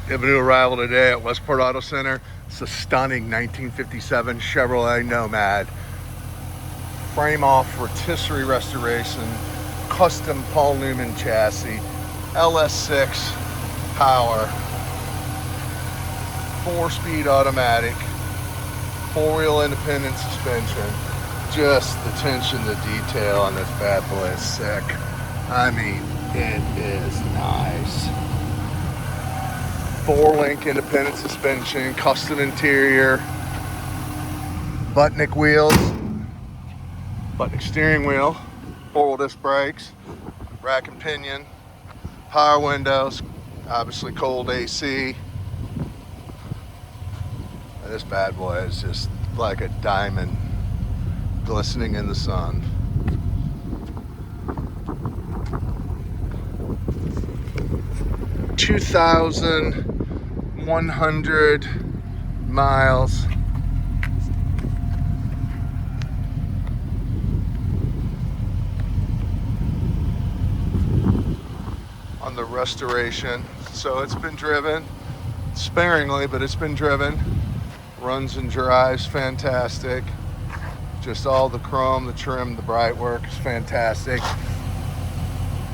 We have a new arrival today at Westport Auto Center. It's a stunning 1957 Chevrolet Nomad. Frame off rotisserie restoration, custom Paul Newman chassis, LS6 power, 4-speed automatic, 4-wheel independent suspension. Just the attention to detail on this bad boy is sick. I mean, it is nice. 4-link independent suspension, custom interior, Butnick wheels, Butnick steering wheel, 4-wheel disc brakes, rack and pinion, power windows, obviously cold AC. And this bad boy is just like a diamond glistening in the sun. $2,100 miles. On the restoration, so it's been driven sparingly, but it's been driven. Runs and drives fantastic. Just all the chrome, the trim, the bright work is fantastic.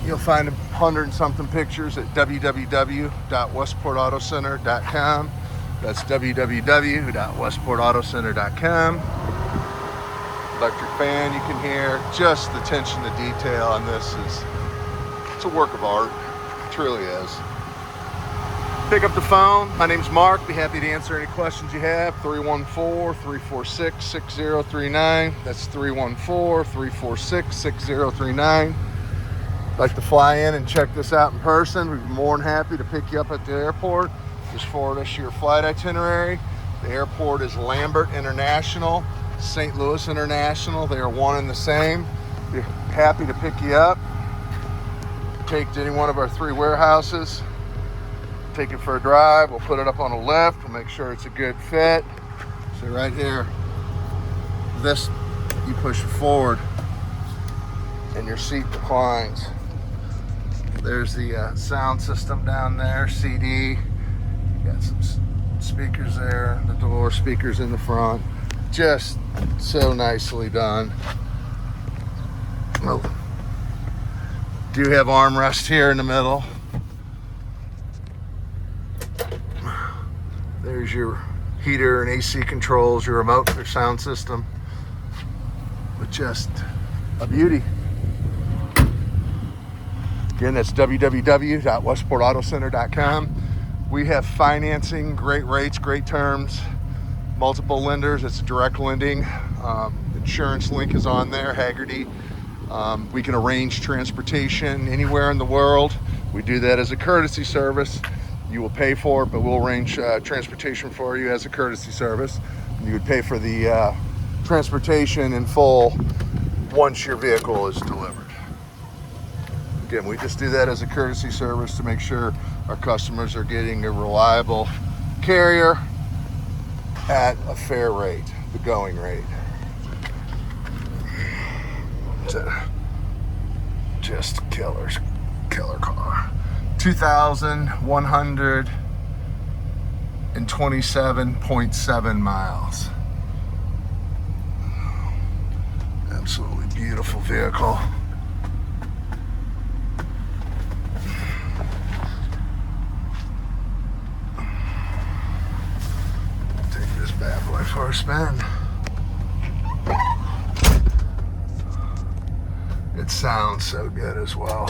You'll find 100 and something pictures at www.westportautocenter.com. That's www.westportautocenter.com. Electric fan you can hear. Just the attention to detail on this it's a work of art. It truly is. Pick up the phone. My name's Mark. Be happy to answer any questions you have. 314-346-6039. That's 314-346-6039. Like to fly in and check this out in person, we'd be more than happy to pick you up at the airport. Just forward us your flight itinerary. The airport is Lambert International, St. Louis International. They are one and the same. Be happy to pick you up. Take to any one of our 3 warehouses. Take it for a drive. We'll put it up on a lift. We'll make sure it's a good fit. So right here, this, you push it forward and your seat reclines. There's the sound system down there, CD. You got some speakers there, the door speakers in the front. Just so nicely done. Oh. Do have armrest here in the middle. There's your heater and AC controls, your remote for sound system. But just a beauty. Again, that's www.westportautocenter.com. We have financing, great rates, great terms, multiple lenders. It's direct lending. Insurance link is on there, Haggerty. We can arrange transportation anywhere in the world. We do that as a courtesy service. You will pay for it, but we'll arrange transportation for you as a courtesy service. You would pay for the transportation in full once your vehicle is delivered. Again, we just do that as a courtesy service to make sure our customers are getting a reliable carrier at a fair rate, the going rate. Just killer car. 2,127.7 miles. Absolutely beautiful vehicle. Take this bad boy for a spin. It sounds so good as well.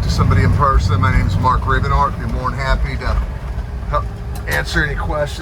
Somebody in person. My name is Mark Ravenart. Be more than happy to help answer any questions.